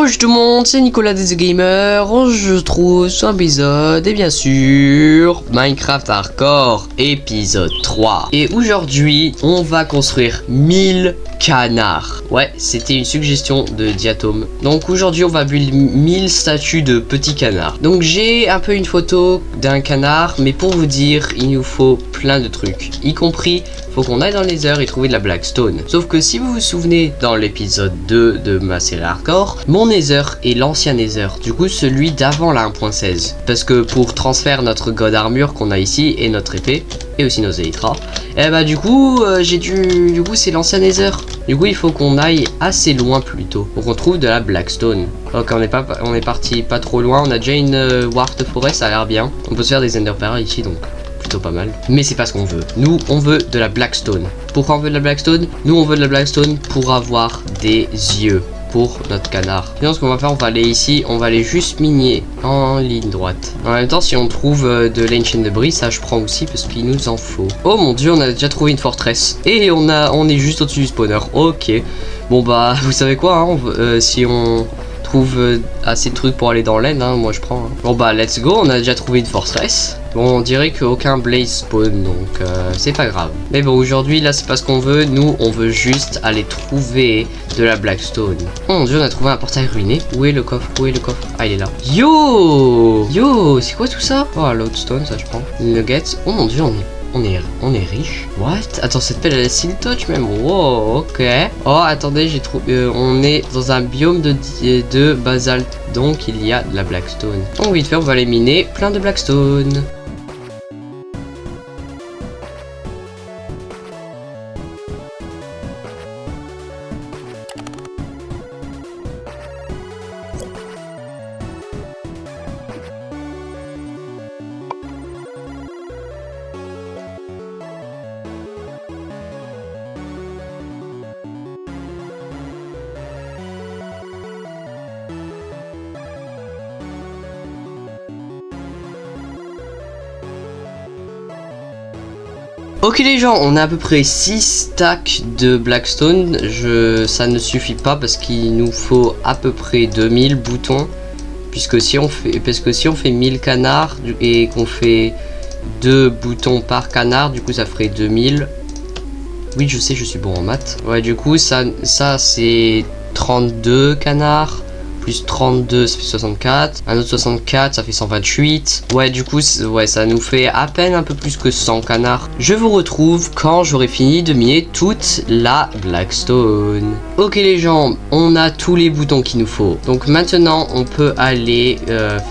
Bonjour tout le monde, c'est Nicolas des Gamers. Je trouve sur un épisode et bien sûr Minecraft Hardcore épisode 3. Et aujourd'hui, on va construire 1000 canards. Ouais, c'était une suggestion de Diatome. Donc aujourd'hui, on va build 1000 statues de petits canards. Donc j'ai un peu une photo d'un canard, mais pour vous dire, il nous faut plein de trucs, y compris faut qu'on aille dans le Nether et trouver de la Blackstone. Sauf que si vous vous souvenez, dans l'épisode 2 de ma série Hardcore, mon Nether est l'ancien Nether, du coup celui d'avant la 1.16. Parce que pour transférer notre God Armure qu'on a ici et notre épée, et aussi nos Elytras, et bah du coup c'est l'ancien Nether. Du coup il faut qu'on aille assez loin plutôt, pour qu'on trouve de la Blackstone. Donc on est parti pas trop loin, on a déjà une Wart Forest, ça a l'air bien. On peut se faire des Ender Pearls ici donc pas mal, mais c'est pas ce qu'on veut. Nous on veut de la Blackstone. Pourquoi on veut de la Blackstone? Nous on veut de la Blackstone pour avoir des yeux pour notre canard. Sinon ce qu'on va faire, on va aller ici, on va aller juste miner en ligne droite. En même temps, si on trouve de l'ancient debris, ça je prends aussi parce qu'il nous en faut. Oh mon dieu, on a déjà trouvé une forteresse et on est juste au-dessus du spawner. Ok, bon bah vous savez quoi, hein, si on trouve assez de trucs pour aller dans l'aine, hein, moi je prends. Hein. Bon bah let's go, on a déjà trouvé une forteresse. Bon, on dirait qu'aucun blaze spawn, donc c'est pas grave. Mais bon, aujourd'hui, là, c'est pas ce qu'on veut. Nous, on veut juste aller trouver de la Blackstone. Oh mon dieu, on a trouvé un portail ruiné. Où est le coffre? Où est le coffre? Ah, il est là. Yo! Yo! C'est quoi tout ça? Oh, lodestone, ça je prends. Nuggets. Oh mon dieu, on est riche. What? Attends, cette pelle, elle a Seal Touch même. Wow, ok. Oh, attendez, j'ai trouvé. On est dans un biome de basalte. Donc, il y a de la Blackstone. Donc, vite fait, on va aller miner plein de Blackstone. Ok les gens, on a à peu près 6 stacks de Blackstone. Ça ne suffit pas parce qu'il nous faut à peu près 2000 boutons. Parce que si on fait 1000 canards et qu'on fait 2 boutons par canard, du coup ça ferait 2000. Oui je sais, je suis bon en maths. Ouais, du coup ça c'est 32 canards. Plus 32, ça fait 64. Un autre 64, ça fait 128. Ouais, du coup, ouais, ça nous fait à peine un peu plus que 100 canards. Je vous retrouve quand j'aurai fini de miner toute la Blackstone. Ok les gens, on a tous les boutons qu'il nous faut. Donc maintenant, on peut aller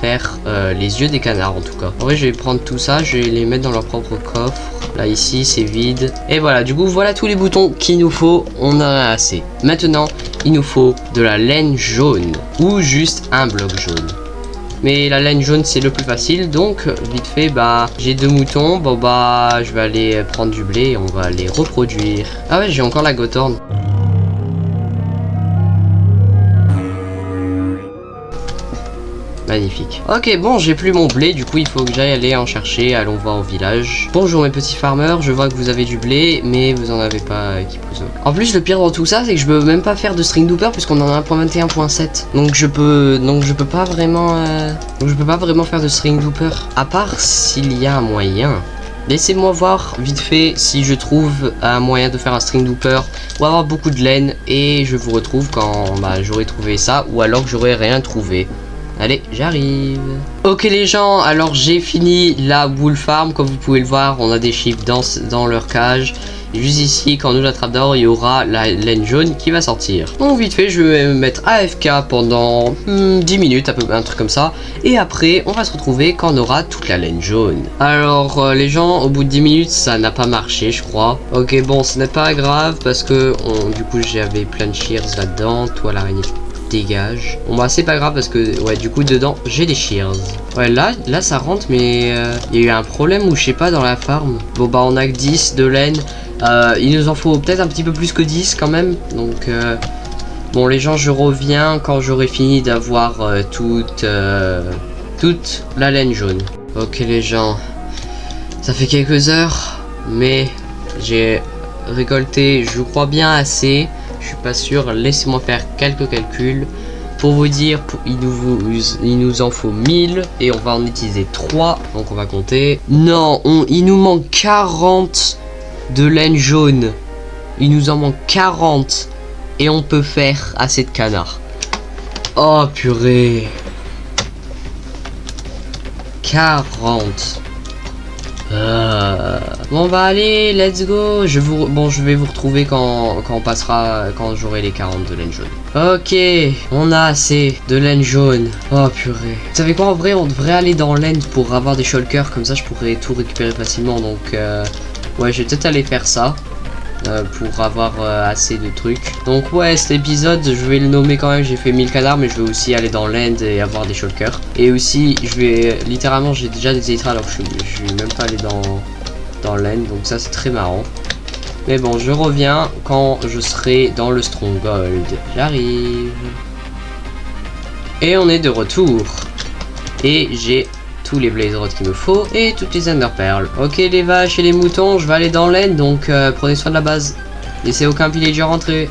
faire les yeux des canards en tout cas. En vrai, je vais prendre tout ça, je vais les mettre dans leur propre coffre. Là, ici, c'est vide. Et voilà, du coup, voilà tous les boutons qu'il nous faut. On en a assez. Maintenant, il nous faut de la laine jaune. Ou juste un bloc jaune. Mais la laine jaune, c'est le plus facile. Donc, vite fait, bah, j'ai 2 moutons. Bon, bah, je vais aller prendre du blé et on va les reproduire. Ah ouais, j'ai encore la gothorn. Magnifique. Ok, bon, j'ai plus mon blé, du coup il faut que j'aille aller en chercher. Allons voir au village. Bonjour mes petits farmers, je vois que vous avez du blé, mais vous en avez pas qui pousse. En plus, le pire dans tout ça, c'est que je peux même pas faire de string dooper puisqu'on en a 1.21.7. Donc je peux pas vraiment faire de string dooper. À part s'il y a un moyen. Laissez-moi voir vite fait si je trouve un moyen de faire un string dooper ou avoir beaucoup de laine et je vous retrouve quand j'aurai trouvé ça ou alors que j'aurai rien trouvé. Allez, j'arrive. Ok les gens, alors j'ai fini la wool farm. Comme vous pouvez le voir, on a des chiffres dans leur cage. Et juste ici, quand on ouvre la trappe d'or, il y aura la laine jaune qui va sortir. Donc vite fait, je vais me mettre AFK pendant 10 minutes, un truc comme ça. Et après, on va se retrouver quand on aura toute la laine jaune. Alors les gens, au bout de 10 minutes, ça n'a pas marché, je crois. Ok, bon, ce n'est pas grave parce que du coup, j'avais plein de shears là-dedans. Toi, l'araignée. Dégage. Bon bah c'est pas grave parce que ouais du coup dedans j'ai des shears. Ouais là ça rentre mais il y a eu un problème ou je sais pas dans la farm. Bon bah on a que 10 de laine. Il nous en faut peut-être un petit peu plus que 10 quand même. Donc bon les gens, je reviens quand j'aurai fini d'avoir toute la laine jaune. Ok les gens, ça fait quelques heures mais j'ai récolté je crois bien assez. Je suis pas sûr, laissez-moi faire quelques calculs. pour vous dire, il nous en faut 1000 et on va en utiliser 3. Donc on va compter. Non, il nous manque 40 de laine jaune. Il nous en manque 40 et on peut faire assez de canards. Oh purée. 40. Bon bah allez, let's go. Je vais vous retrouver quand on passera, quand j'aurai les 40 de laine jaune. Ok, on a assez de laine jaune. Oh purée. Vous savez quoi, en vrai on devrait aller dans l'end pour avoir des shulkers, comme ça je pourrais tout récupérer facilement. Donc ouais, je vais peut-être aller faire ça pour avoir assez de trucs. Donc ouais, cet épisode je vais le nommer quand même. J'ai fait 1000 canards, mais je vais aussi aller dans l'end et avoir des shulkers. Et aussi je vais littéralement, j'ai déjà des élytras alors que je suis même pas allé dans l'end, donc ça c'est très marrant. Mais bon, je reviens quand je serai dans le stronghold. J'arrive. Et on est de retour. Et j'ai tous les blaze rods qu'il me faut et toutes les ender pearls. Ok les vaches et les moutons, je vais aller dans l'end, donc prenez soin de la base. Laissez aucun pillager rentrer.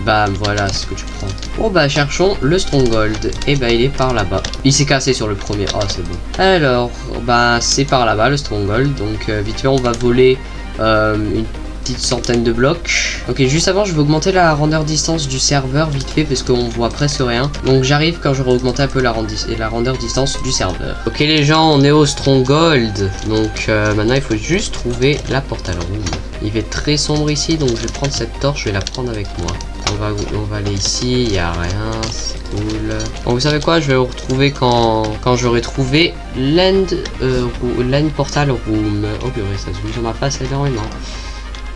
Bam, voilà ce que tu prends. Bon bah cherchons le stronghold. Et bah il est par là-bas. Il s'est cassé sur le premier. Oh c'est bon. Alors bah c'est par là-bas le stronghold. Donc vite fait on va voler une petite centaine de blocs. Ok, juste avant je vais augmenter la render distance du serveur vite fait parce qu'on voit presque rien. Donc j'arrive quand j'aurai augmenté un peu la render distance du serveur. Ok les gens, on est au stronghold. Donc maintenant il faut juste trouver la portal room. Il fait très sombre ici, donc je vais prendre cette torche, je vais la prendre avec moi. On va aller ici, il n'y a rien, c'est cool. Bon, vous savez quoi, je vais vous retrouver quand j'aurai trouvé l'end portal room. Oh purée, ça se bouge dans ma face énormément.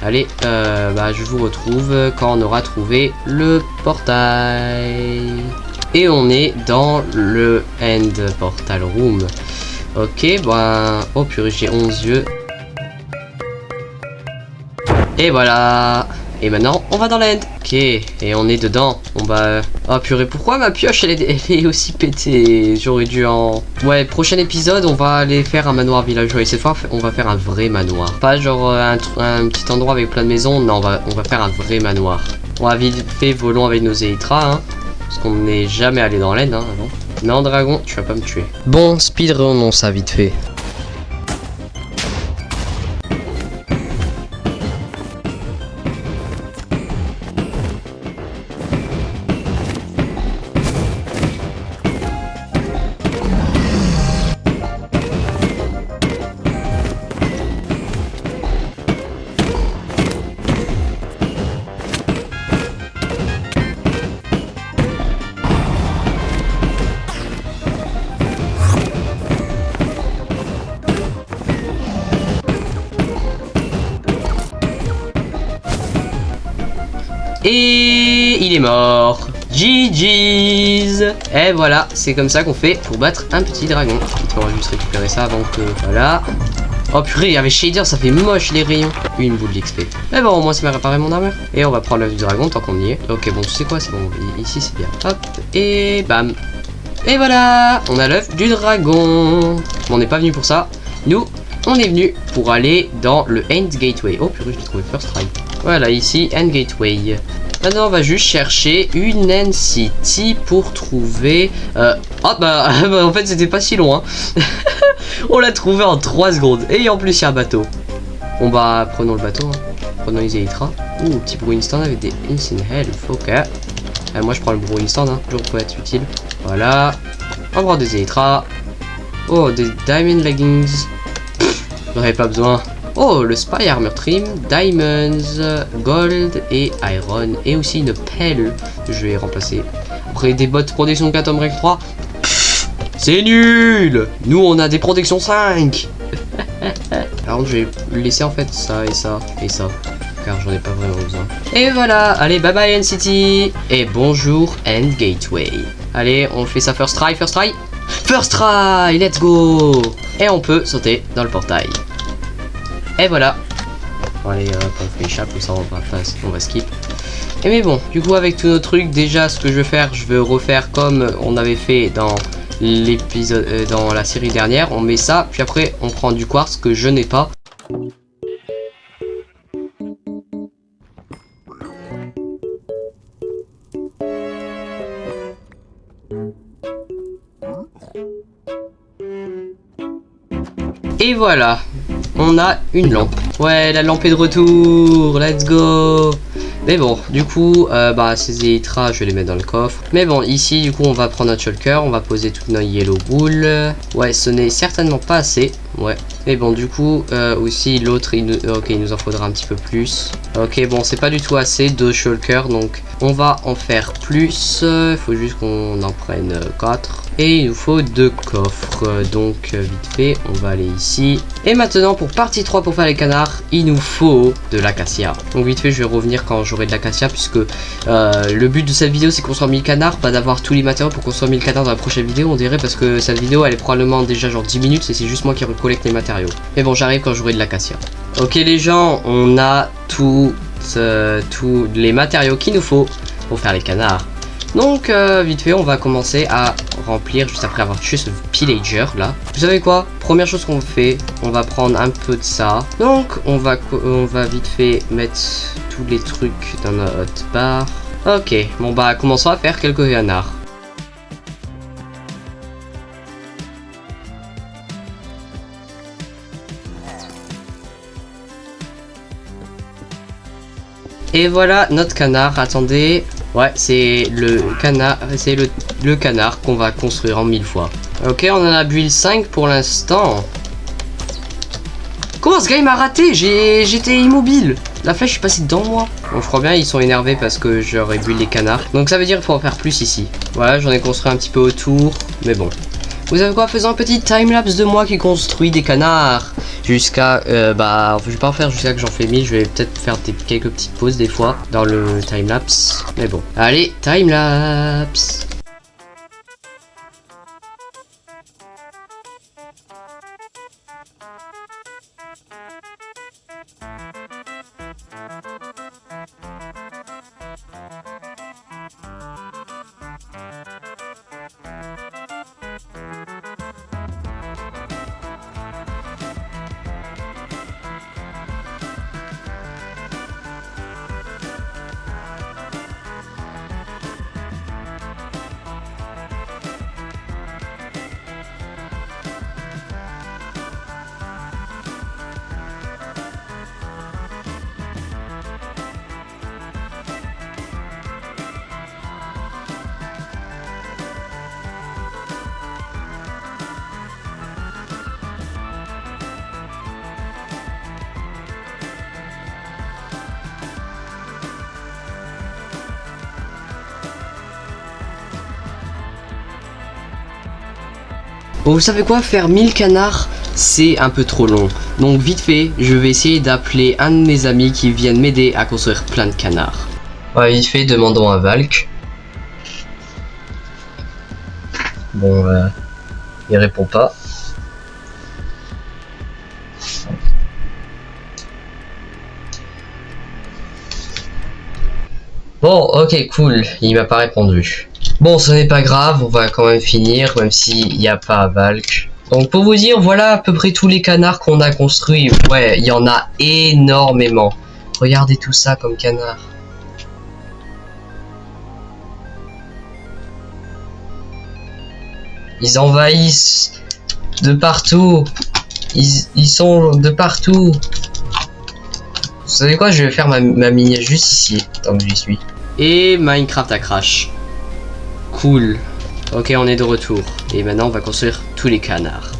Allez, bah je vous retrouve quand on aura trouvé le portail. Et on est dans le end portal room. Ok, bah... Oh purée, j'ai 11 yeux. Et voilà. Et maintenant, on va dans l'end. Ok, et on est dedans. On va... Oh purée, pourquoi ma pioche, elle est aussi pétée? J'aurais dû en... Ouais, prochain épisode, on va aller faire un manoir villageois. Et cette fois, on va faire un vrai manoir. Pas genre un petit endroit avec plein de maisons. Non, on va faire un vrai manoir. On va vite fait volons avec nos élytras, hein. Parce qu'on n'est jamais allé dans l'end, hein, avant. Non, dragon, tu vas pas me tuer. Bon, speedrun, ça vite fait. Et il est mort. GG's. Et voilà, c'est comme ça qu'on fait pour battre un petit dragon. On va juste récupérer ça avant que... Voilà. Oh purée, il y avait shader, ça fait moche les rayons. Une boule d'XP. Mais bon, au moins ça m'a réparé mon armure. Et on va prendre l'œuf du dragon tant qu'on y est. Ok, bon, tu sais quoi, c'est bon. Ici, c'est bien. Hop, et bam. Et voilà, on a l'œuf du dragon. On n'est pas venu pour ça. Nous, on est venu pour aller dans le End Gateway. Oh purée, je l'ai trouvé first try. Voilà, ici, End Gateway. Maintenant, on va juste chercher une End City pour trouver... Oh, bah, en fait, c'était pas si loin. On l'a trouvé en 3 secondes. Et en plus, il y a un bateau. Bon, bah, prenons le bateau. Hein. Prenons les élytras. Ouh, petit brewing stand avec des insane health. Ok. Moi, je prends le brewing stand. Hein. Toujours peut être utile. Voilà. On prend des élytras. Oh, des diamond leggings. J'en avais pas besoin. Oh, le Spy Armor Trim, Diamonds, Gold et Iron. Et aussi une pelle. Je vais remplacer. Après, des bottes protection 4 Home Break 3. C'est nul. Nous, on a des protections 5. Alors, je vais laisser en fait ça et ça et ça. Car j'en ai pas vraiment besoin. Et voilà. Allez, bye bye End-City. Et bonjour End Gateway. Allez, on fait ça first try, first try. First try, let's go. Et on peut sauter dans le portail. Et voilà. Bon, allez, on fait échappe ou ça, on va skip. Et mais bon, du coup, avec tous nos trucs, déjà, ce que je vais faire, je vais refaire comme on avait fait dans l'épisode, dans la série dernière. On met ça, puis après, on prend du quartz que je n'ai pas. Et voilà, on a une lampe. Ouais, la lampe est de retour, let's go. Mais bon, du coup, ces élytras, je vais les mettre dans le coffre. Mais bon, ici, du coup, on va prendre notre shulker, on va poser toutes nos yellow boules. Ouais, ce n'est certainement pas assez. Ouais. Mais bon, du coup, aussi, l'autre, il nous en faudra un petit peu plus. Ok, bon, c'est pas du tout assez, 2 shulkers, donc on va en faire plus. Il faut juste qu'on en prenne 4. Et il nous faut 2 coffres. Donc, vite fait, on va aller ici. Et maintenant, pour partie 3, pour faire les canards, il nous faut de l'acacia. Donc, vite fait, je vais revenir quand j'aurai de l'acacia, puisque le but de cette vidéo, c'est construire 1000 canards, pas d'avoir tous les matériaux pour construire 1000 canards dans la prochaine vidéo, on dirait, parce que cette vidéo, elle est probablement déjà genre 10 minutes, et c'est juste moi qui recollecte les matériaux. Mais bon, j'arrive quand j'aurai de l'acacia. Ok, les gens, on a tous les matériaux qu'il nous faut pour faire les canards. Donc, vite fait, on va commencer à remplir juste après avoir tué ce pillager là. Vous savez quoi? Première chose qu'on fait, on va prendre un peu de ça. Donc, on va vite fait mettre tous les trucs dans notre hotbar. Ok, bon bah, commençons à faire quelques canards. Et voilà notre canard. Attendez, ouais, c'est le canard, le canard qu'on va construire en 1000 fois. Ok, on en a build 5 pour l'instant. Comment ce gars il m'a raté? J'étais immobile. La flèche est passée devant moi. Bon, je crois bien ils sont énervés parce que j'aurais build les canards. Donc ça veut dire qu'il faut en faire plus ici. Voilà, j'en ai construit un petit peu autour, mais bon. Vous savez quoi, faisons un petit timelapse de moi qui construit des canards. Jusqu'à, je vais pas en faire jusqu'à que j'en fais 1000, je vais peut-être faire quelques petites pauses des fois dans le timelapse. Mais bon, allez, timelapse. Bon, vous savez quoi, faire 1000 canards, c'est un peu trop long. Donc vite fait, je vais essayer d'appeler un de mes amis qui viennent m'aider à construire plein de canards. Ouais, vite fait, demandons à Valk. Bon, il répond pas. Bon, ok, cool, il m'a pas répondu. Bon, ce n'est pas grave, on va quand même finir, même s'il n'y a pas Valk. Donc pour vous dire, voilà à peu près tous les canards qu'on a construits. Ouais, il y en a énormément. Regardez tout ça comme canard. Ils envahissent de partout. Ils sont de partout. Vous savez quoi, je vais faire ma minière juste ici, tant que j'y suis. Et Minecraft a crash. Cool. Ok, on est de retour. Et maintenant, on va construire tous les canards.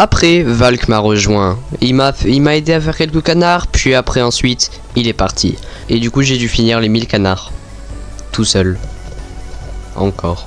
Après, Valk m'a rejoint. Il m'a aidé à faire quelques canards, puis après ensuite, il est parti. Et du coup, j'ai dû finir les 1000 canards. Tout seul. Encore.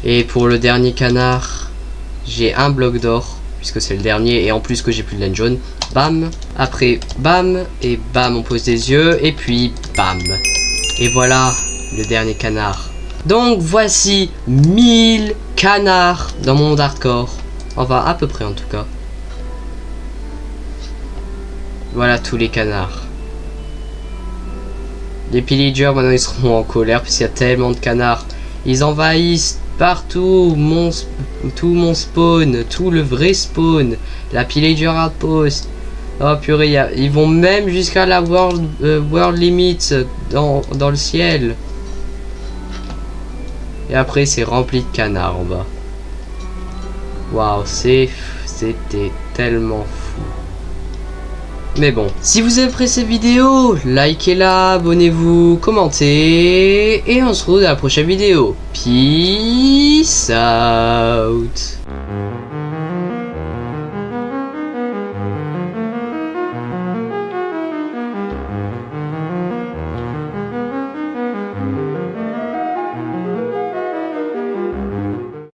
Et pour le dernier canard, j'ai un bloc d'or, puisque c'est le dernier, et en plus que j'ai plus de laine jaune. Bam, après bam, et bam, on pose des yeux, et puis bam. Et voilà le dernier canard. Donc voici 1000 canards dans mon monde hardcore. Enfin, à peu près en tout cas. Voilà tous les canards. Les pillagers maintenant ils seront en colère puisqu'il y a tellement de canards. Ils envahissent partout tout mon spawn, tout le vrai spawn, la pillager outpost. Oh purée, ils vont même jusqu'à la world limit dans le ciel. Et après c'est rempli de canards en bas. Waouh, c'était tellement fou. Mais bon, si vous avez apprécié cette vidéo, likez-la, abonnez-vous, commentez, et on se retrouve dans la prochaine vidéo. Peace out.